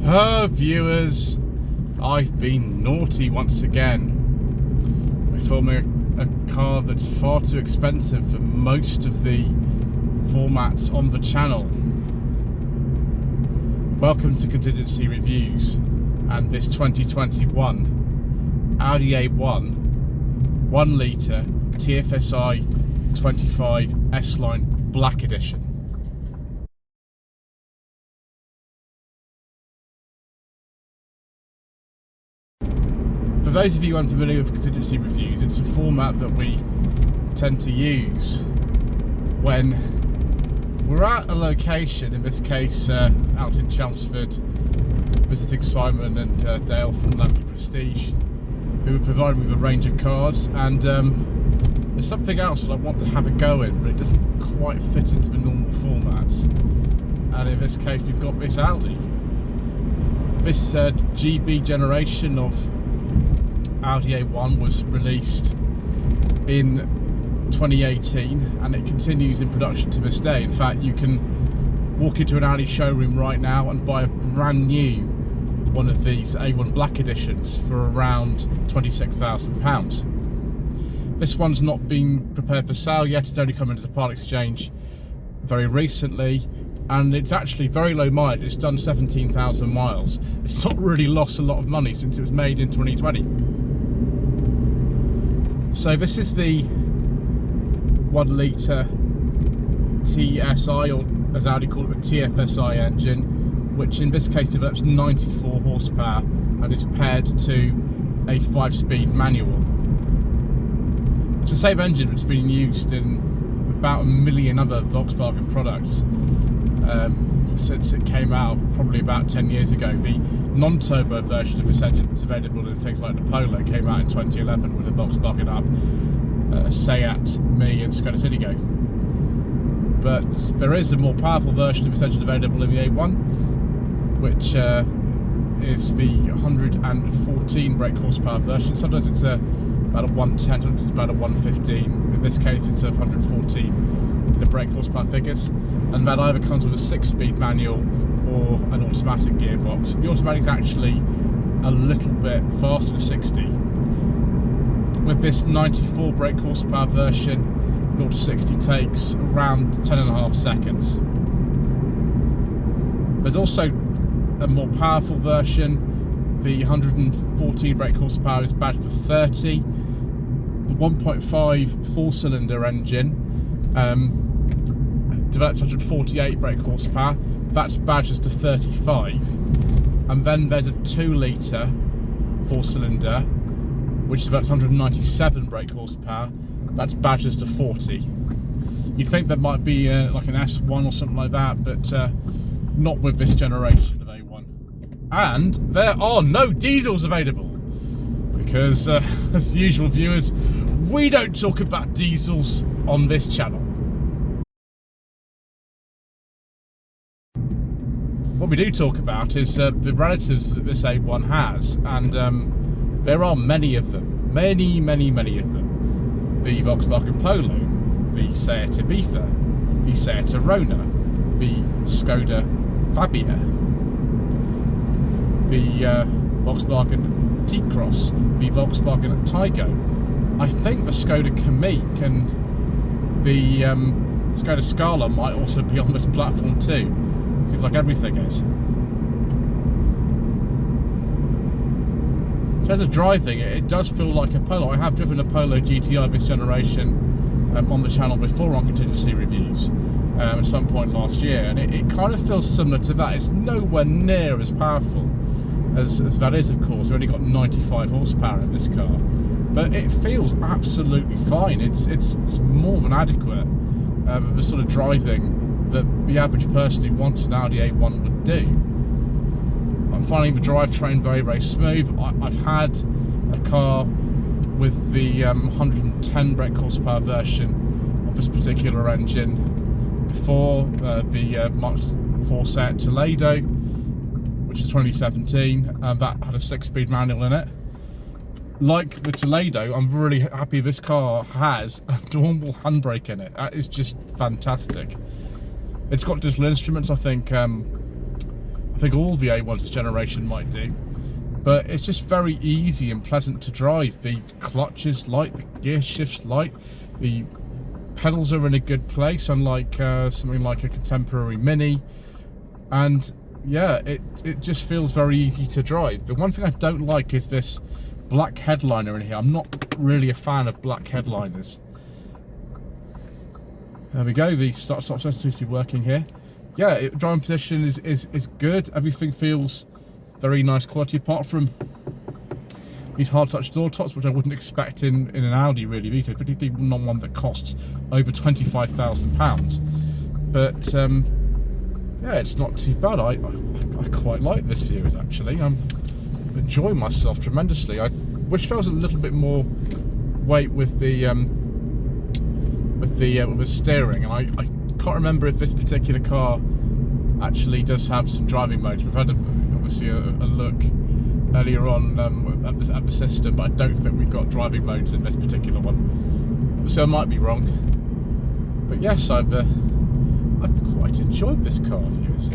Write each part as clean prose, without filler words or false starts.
Viewers, I've been naughty once again. We're filming a car that's far too expensive for most of the formats on the channel. Welcome to Contingency Reviews and this 2021 Audi A1 1 litre TFSI 25 S-Line Black Edition. For those of you unfamiliar with Contingency Reviews, it's a format that we tend to use when we're at a location, in this case out in Chelmsford, visiting Simon and Dale from Lamby Prestige, who are providing with a range of cars, and there's something else that I want to have a go in, but it doesn't quite fit into the normal formats. And in this case we've got this Audi. This GB generation of Audi A1 was released in 2018 and it continues in production to this day. In fact, you can walk into an Audi showroom right now and buy a brand new one of these A1 Black Editions for around £26,000. This one's not been prepared for sale yet, it's only come into the part exchange very recently, and it's actually very low mileage. It's done 17,000 miles. It's not really lost a lot of money since it was made in 2020. So this is the 1 litre TSI, or as Audi call it, the TFSI engine, which in this case develops 94 horsepower and is paired to a 5-speed manual. It's the same engine that's been used in about 1 million other Volkswagen products since it came out, probably about 10 years ago. The non-turbo version of this engine that's available in things like the Polo came out in 2011 with a Volkswagen Up, Seat, Me and Skoda Citigo. But there is a more powerful version of this engine available in the A1, which is the 114 brake horsepower version. Sometimes it's about a 110, sometimes it's about a 115. In this case it's a 114 the brake horsepower figures, and that either comes with a 6-speed manual or an automatic gearbox. The automatic is actually a little bit faster than 60. With this 94 brake horsepower version, 0 to 60 takes around 10.5 seconds. There's also a more powerful version. The 114 brake horsepower is badged for 30. The 1.5 4-cylinder engine develops 148 brake horsepower. That's badged to 35. And then there's a 2 litre 4-cylinder which develops 197 brake horsepower. That's badged to 40. You'd think there might be like an S1 or something like that, but not with this generation of A1. And there are no diesels available, because as usual, viewers, we don't talk about diesels on this channel. What we do talk about is the relatives that this A1 has, and there are many of them, many of them. The Volkswagen Polo, the Seat Ibiza, the Seat Arona, the Skoda Fabia, the Volkswagen T-Cross, the Volkswagen Taigo. I think the Skoda Kamiq and the Skoda Scala might also be on this platform too. Seems like everything is. In terms of driving, it does feel like a Polo. I have driven a Polo GTI this generation on the channel before on Contingency Reviews at some point last year, and it kind of feels similar to that. It's nowhere near as powerful as that is, of course. We've only got 95 horsepower in this car, but it feels absolutely fine. It's more than adequate for the sort of driving that the average person who wants an Audi A1 would do. I'm finding the drivetrain very, very smooth. I've had a car with the 110 brake horsepower version of this particular engine before, the Mark 4 Seat Toledo, which is 2017, and that had a 6-speed manual in it. Like the Toledo, I'm really happy this car has a normal handbrake in it. That is just fantastic. It's got digital instruments. I think I think all the A1s this generation might do. But it's just very easy and pleasant to drive. The clutch is light, the gear shift's light, the pedals are in a good place, unlike something like a contemporary Mini. And yeah, it just feels very easy to drive. The one thing I don't like is this black headliner in here. I'm not really a fan of black headliners. There we go, the start-stop sensor seems to be working here. Yeah, driving position is good. Everything feels very nice quality, apart from these hard touch door tops, which I wouldn't expect in an Audi really these days, particularly not one that costs over £25,000. But yeah, it's not too bad. I quite like this Viewers actually. I'm enjoying myself tremendously. I wish there was a little bit more weight with the steering, and I can't remember if this particular car actually does have some driving modes. We've had obviously a look earlier on at the system, but I don't think we've got driving modes in this particular one, so I might be wrong. But yes, I've quite enjoyed this car, Viewers.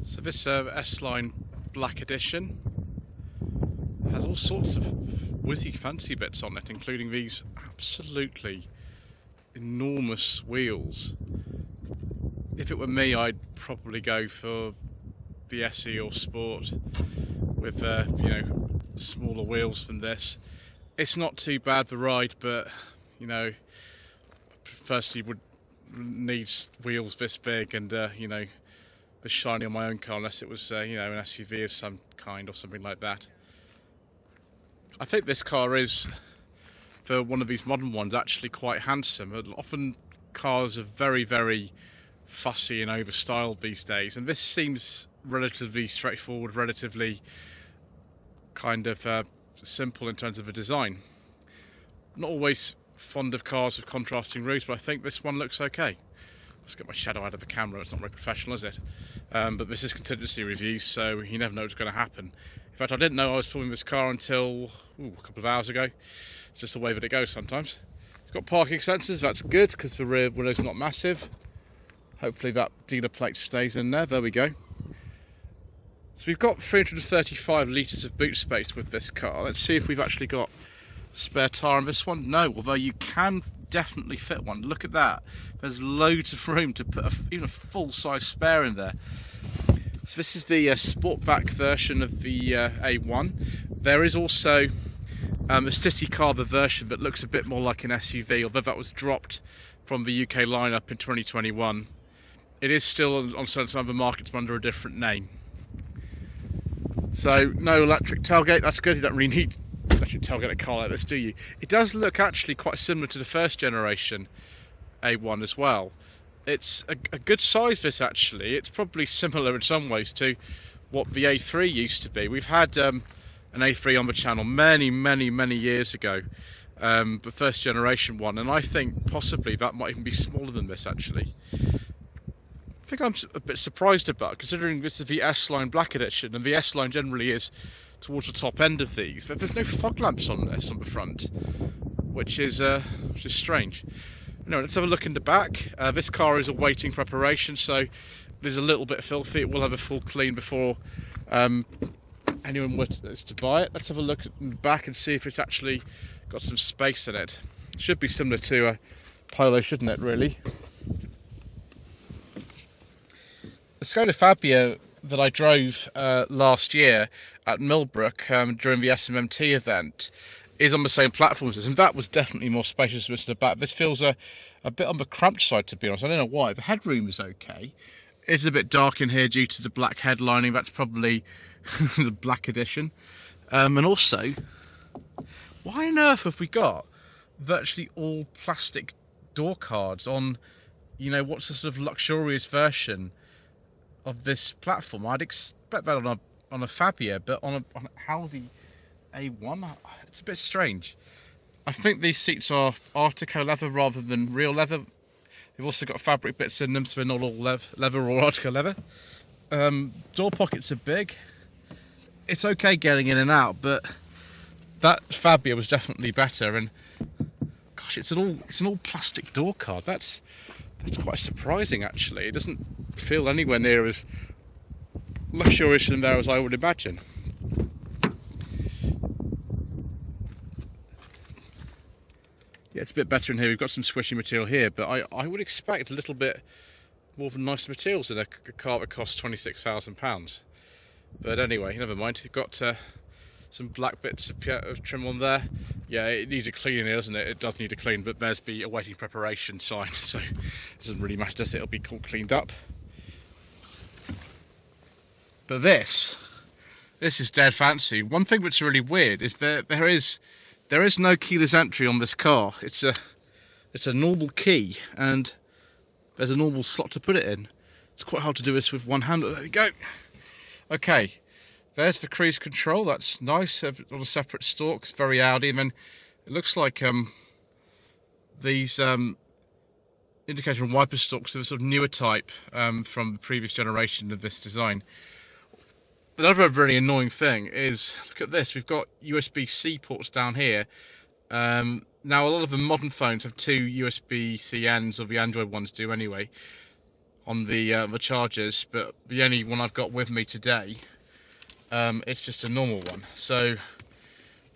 So this S-Line Black Edition has all sorts of whizzy fancy bits on it, including these absolutely enormous wheels. If it were me, I'd probably go for the SE or Sport with you know, smaller wheels than this. It's not too bad the ride, but you know, firstly would need wheels this big and you know, this shiny on my own car, unless it was you know, an SUV of some kind or something like that. I think this car is, for one of these modern ones, actually quite handsome. Often cars are very, very fussy and overstyled these days, and this seems relatively straightforward, relatively kind of simple in terms of a design. Not always fond of cars with contrasting roofs, but I think this one looks okay. Let's get my shadow out of the camera, it's not very professional, is it? But this is contingency reviews, so you never know what's going to happen. In fact, I didn't know I was filming this car until a couple of hours ago. It's just the way that it goes sometimes. It's got parking sensors, that's good, because the rear window's not massive. Hopefully that dealer plate stays in there. There we go. So we've got 335 litres of boot space with this car. Let's see if we've actually got spare tyre on this one. No, although you can definitely fit one. Look at that. There's loads of room to put even a full-size spare in there. So this is the Sportback version of the A1. There is also a city car version that looks a bit more like an SUV, although that was dropped from the UK lineup in 2021. It is still on some other markets but under a different name. So no electric tailgate, that's good. You don't really need electric tailgate a car like this, do you? It does look actually quite similar to the first generation A1 as well. It's a good size, this actually. It's probably similar in some ways to what the A3 used to be. We've had an A3 on the channel many years ago, the first generation one, and I think possibly that might even be smaller than this actually. I think I'm a bit surprised about, considering this is the S-Line Black Edition, and the S-Line generally is towards the top end of these, but there's no fog lamps on this on the front, which is strange. Anyway, let's have a look in the back. This car is awaiting preparation, so it is a little bit filthy. It will have a full clean before anyone was to buy it. Let's have a look in the back and see if it's actually got some space in it. It should be similar to a Polo, shouldn't it, really? The Skoda Fabia that I drove last year at Millbrook during the SMMT event is on the same platform as this, and that was definitely more spacious than the back. This feels a bit on the cramped side, to be honest. I don't know why. The headroom is okay. It's a bit dark in here due to the black headlining. That's probably the Black Edition. And also, why on earth have we got virtually all plastic door cards on, you know, what's a sort of luxurious version of this platform? I'd expect that on a Fabia, but on an Audi A1, it's a bit strange. I think these seats are Artico leather rather than real leather. They've also got fabric bits in them, so they're not all leather or Artico leather. Door pockets are big. It's okay getting in and out, but that Fabia was definitely better. And gosh, it's an all plastic door card. That's quite surprising, actually. It doesn't feel anywhere near as luxurious in there as I would imagine. Yeah, it's a bit better in here. We've got some squishy material here, but I would expect a little bit more of nicer materials in a car that costs £26,000. But anyway, never mind. You've got some black bits of trim on there. Yeah, it needs a clean here, doesn't it? It does need a clean, but there's the awaiting preparation sign, so it doesn't really matter, does it? It'll be cleaned up. But this is dead fancy. One thing that's really weird is there is no keyless entry on this car. It's a normal key, and there's a normal slot to put it in. It's quite hard to do this with one hand. There we go. Okay, there's the cruise control. That's nice on a separate stalk. It's very Audi. And then it looks like these indicator and wiper stalks are a sort of newer type from the previous generation of this design. Another really annoying thing is, look at this, we've got USB-C ports down here. Now a lot of the modern phones have two USB-C ends, or the Android ones do anyway, on the chargers, but the only one I've got with me today, it's just a normal one. So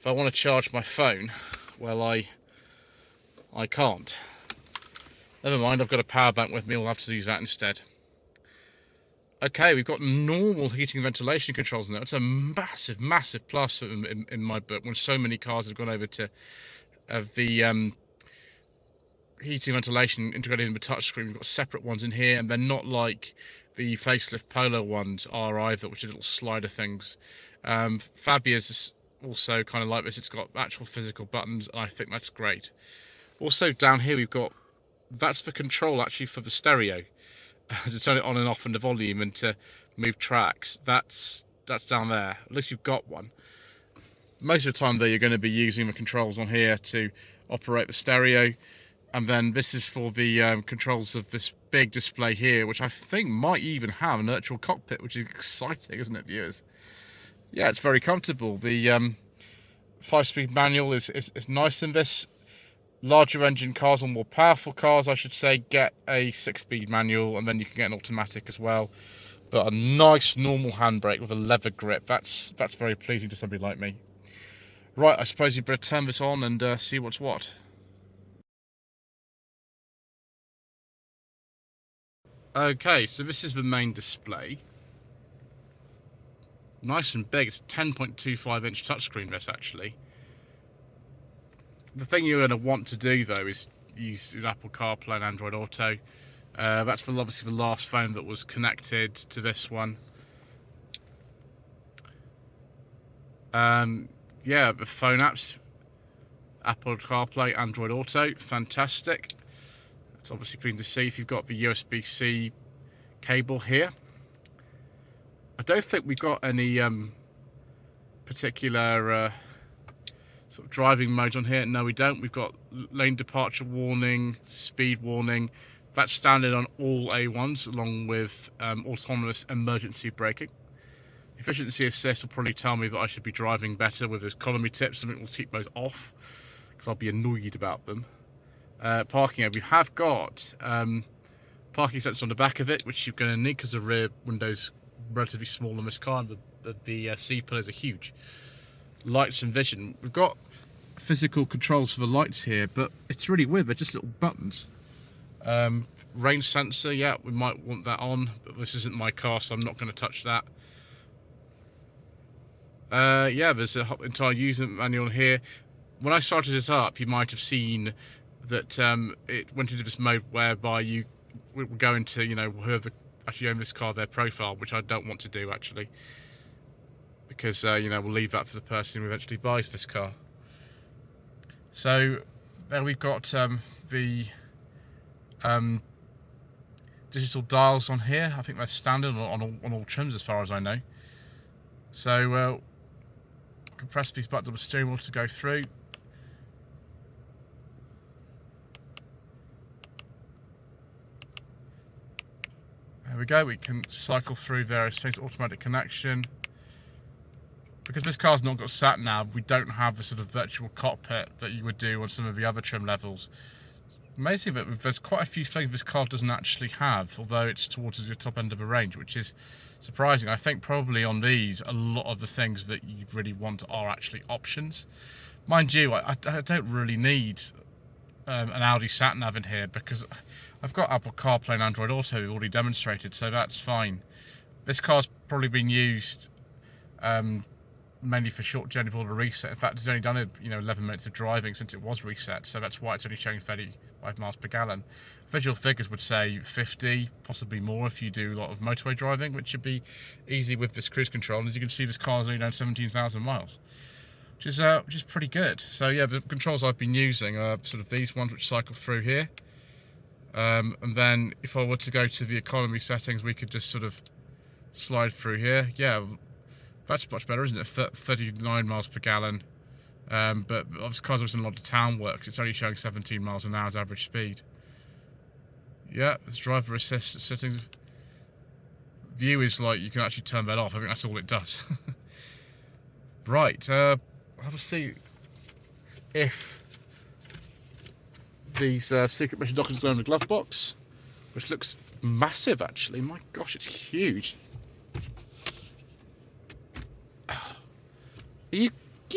if I want to charge my phone, well, I can't. Never mind, I've got a power bank with me, I'll have to use that instead. Okay, we've got normal heating and ventilation controls now. It's a massive, massive plus in my book, when so many cars have gone over to the heating and ventilation integrated in the touchscreen. We've got separate ones in here, and they're not like the facelift Polo ones are either, which are little slider things. Fabia's is also kind of like this. It's got actual physical buttons, and I think that's great. Also down here we've got, that's the control actually for the stereo. To turn it on and off and the volume and to move tracks. That's down there. At least you've got one. Most of the time though, you're going to be using the controls on here to operate the stereo, and then this is for the controls of this big display here, which I think might even have an virtual cockpit, which is exciting, isn't it, viewers? Yeah, it's very comfortable. The 5-speed manual is nice in this. Larger engine cars, or more powerful cars I should say, get a 6-speed manual, and then you can get an automatic as well. But a nice normal handbrake with a leather grip, that's very pleasing to somebody like me. Right, I suppose you better turn this on and see what's what. Okay, so this is the main display. Nice and big. It's a 10.25 inch touchscreen, this actually. The thing you're going to want to do though is use Apple CarPlay and Android Auto. That's obviously the last phone that was connected to this one. Yeah, the phone apps, Apple CarPlay, Android Auto, fantastic. It's obviously pleasing to see if you've got the USB-C cable here. I don't think we've got any particular sort of driving modes on here. No, we don't. We've got lane departure warning, speed warning. That's standard on all A1s, along with autonomous emergency braking. Efficiency assist will probably tell me that I should be driving better with economy tips. Something will keep those off, because I'll be annoyed about them. Parking, we have got parking sensors on the back of it, which you're going to need because the rear window's relatively small on this car, and the C-pillars are huge. Lights and vision. We've got physical controls for the lights here, but it's really weird. They're just little buttons. Range sensor, yeah, we might want that on, but this isn't my car, so I'm not going to touch that. Yeah, there's an entire user manual here. When I started it up, you might have seen that it went into this mode whereby you will go into, you know, whoever actually owned this car, their profile, which I don't want to do actually, because you know, we'll leave that for the person who eventually buys this car. So there we've got the digital dials on here. I think they're standard on all trims as far as I know. So I can press these buttons on the steering wheel to go through. There we go, we can cycle through various things, automatic connection. Because this car's not got sat nav, we don't have the sort of virtual cockpit that you would do on some of the other trim levels. Amazing that there's quite a few things this car doesn't actually have, although it's towards the top end of the range, which is surprising. I think probably on these, a lot of the things that you really want are actually options. Mind you, I don't really need an Audi sat nav in here because I've got Apple CarPlay and Android Auto already demonstrated, so that's fine. This car's probably been used mainly for short journey before the reset. In fact, it's only done 11 minutes of driving since it was reset, so that's why it's only showing 35 miles per gallon. Visual figures would say 50, possibly more if you do a lot of motorway driving, which should be easy with this cruise control. And as you can see, this car's only done 17,000 miles. Which is pretty good. So yeah, the controls I've been using are sort of these ones which cycle through here. And then if I were to go to the economy settings, we could just sort of slide through here. Yeah, that's much better, isn't it? 39 miles per gallon. But obviously, because I was in a lot of town work, it's only showing 17 miles an hour as average speed. Yeah, there's driver assist settings. View is like, you can actually turn that off. I think that's all it does. Right, have a see if these secret mission documents go in the glove box, which looks massive actually. My gosh, it's huge. Are you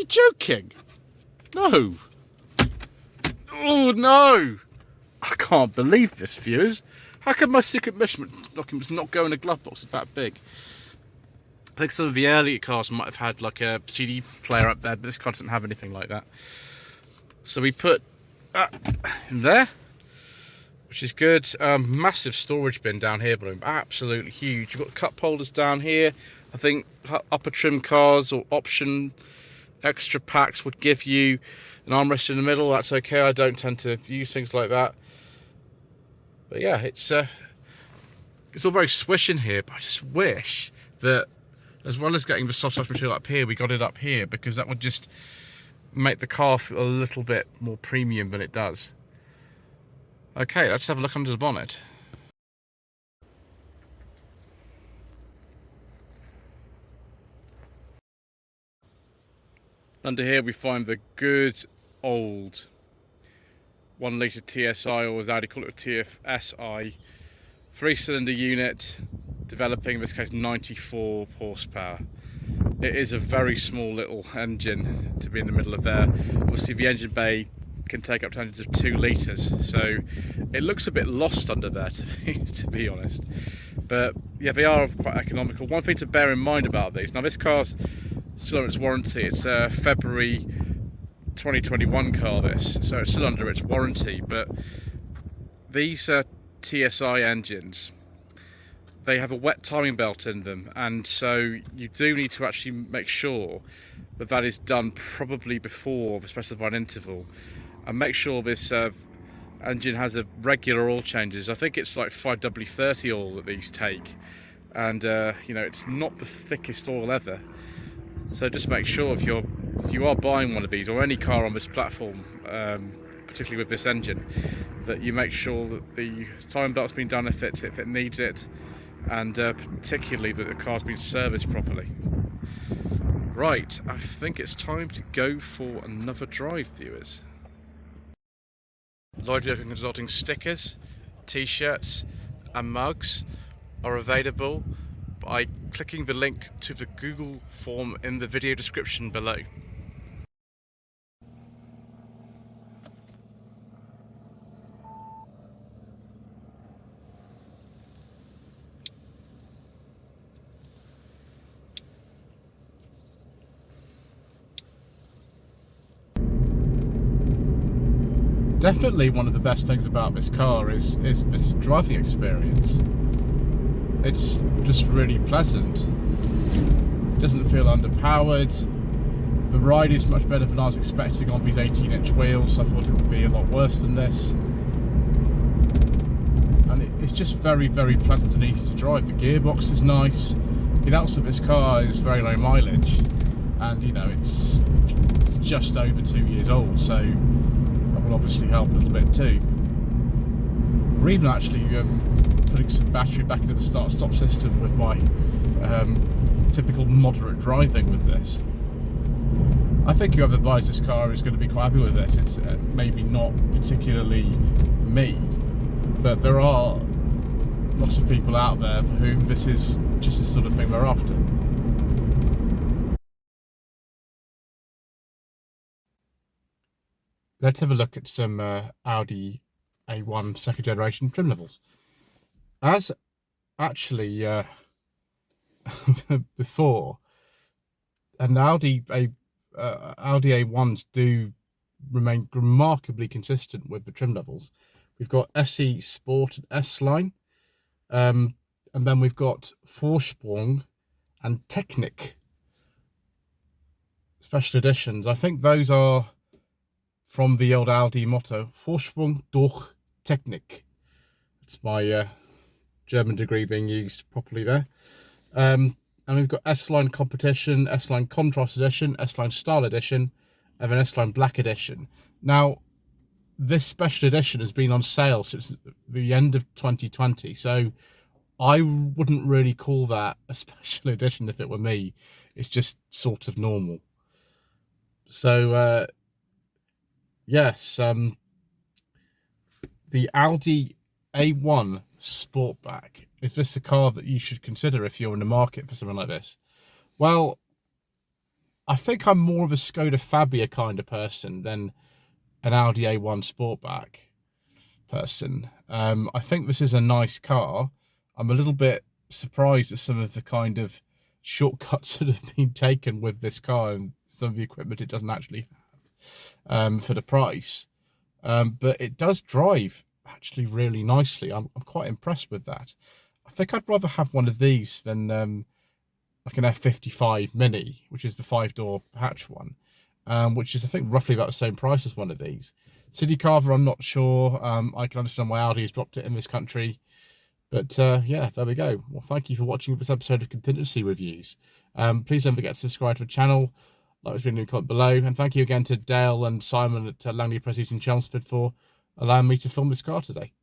joking? No. Oh no! I can't believe this, viewers. How come my secret mission documents not go in a glove box? It's that big. I think some of the earlier cars might have had like a CD player up there, but this car doesn't have anything like that. So we put that in there, which is good. Massive storage bin down here, but absolutely huge. You've got cup holders down here. I think upper trim cars or option extra packs would give you an armrest in the middle. That's okay. I don't tend to use things like that. But yeah, it's all very swish in here, but I just wish that, as well as getting the soft touch material up here, we got it up here, because that would just make the car feel a little bit more premium than it does. Okay, let's have a look under the bonnet. Under here we find the good old 1 litre TSI, or as Audi call it, a TFSI, 3-cylinder unit, developing in this case 94 horsepower. It is a very small little engine to be in the middle of there. Obviously the engine bay can take up to engines of 2 litres, so it looks a bit lost under there to be honest. But yeah, they are quite economical. One thing to bear in mind about these, now this car's still under its warranty. It's a February 2021 car this, so it's still under its warranty, but these TSI engines, they have a wet timing belt in them, and so you do need to actually make sure that that is done probably before the specified interval, and make sure this engine has a regular oil changes. I think it's like 5W30 oil that these take, and it's not the thickest oil ever. So just make sure if you are buying one of these, or any car on this platform, particularly with this engine, that you make sure that the timing belt's been done if it needs it, and particularly that the car's been serviced properly. Right, I think it's time to go for another drive, viewers. Lloyd Consulting stickers, t-shirts and mugs are available by clicking the link to the Google form in the video description below. Definitely one of the best things about this car is this driving experience. It's just really pleasant. It doesn't feel underpowered. The ride is much better than I was expecting on these 18-inch wheels. I thought it would be a lot worse than this. And it's just very, very pleasant and easy to drive. The gearbox is nice. Also, this car is very low mileage, and it's just over 2 years old, so that will obviously help a little bit too. or even actually putting some battery back into the start-stop system with my typical moderate driving with this. I think whoever buys this car is going to be quite happy with it. It's maybe not particularly me, but there are lots of people out there for whom this is just the sort of thing they're after. Let's have a look at some Audi A1 second generation trim levels. As actually before, and Audi A1s do remain remarkably consistent with the trim levels. We've got SE Sport and S-Line, and then we've got Vorsprung and Technik special editions. I think those are from the old Audi motto, Vorsprung durch Technik. It's my German degree being used properly there. And we've got S-Line Competition, S-Line Contrast Edition, S-Line Style Edition, and then S-Line Black Edition. Now, this special edition has been on sale since the end of 2020, so I wouldn't really call that a special edition if it were me. It's just sort of normal. So, yes, the Audi A1 Sportback. Is this a car that you should consider if you're in the market for something like this? Well, I think I'm more of a Skoda Fabia kind of person than an Audi A1 Sportback person. I think this is a nice car. I'm a little bit surprised at some of the kind of shortcuts that have been taken with this car and some of the equipment it doesn't actually have for the price. But it does drive actually really nicely. I'm quite impressed with that. I think I'd rather have one of these than like an F55 Mini, which is the 5-door hatch one, which is I think roughly about the same price as one of these. City Carver, I'm not sure. I can understand why Audi has dropped it in this country. But yeah, there we go. Well, thank you for watching this episode of Contingency Reviews. Please don't forget to subscribe to the channel, like this video, comment below, and thank you again to Dale and Simon at Langley Prestige in Chelmsford for allowing me to film this car today.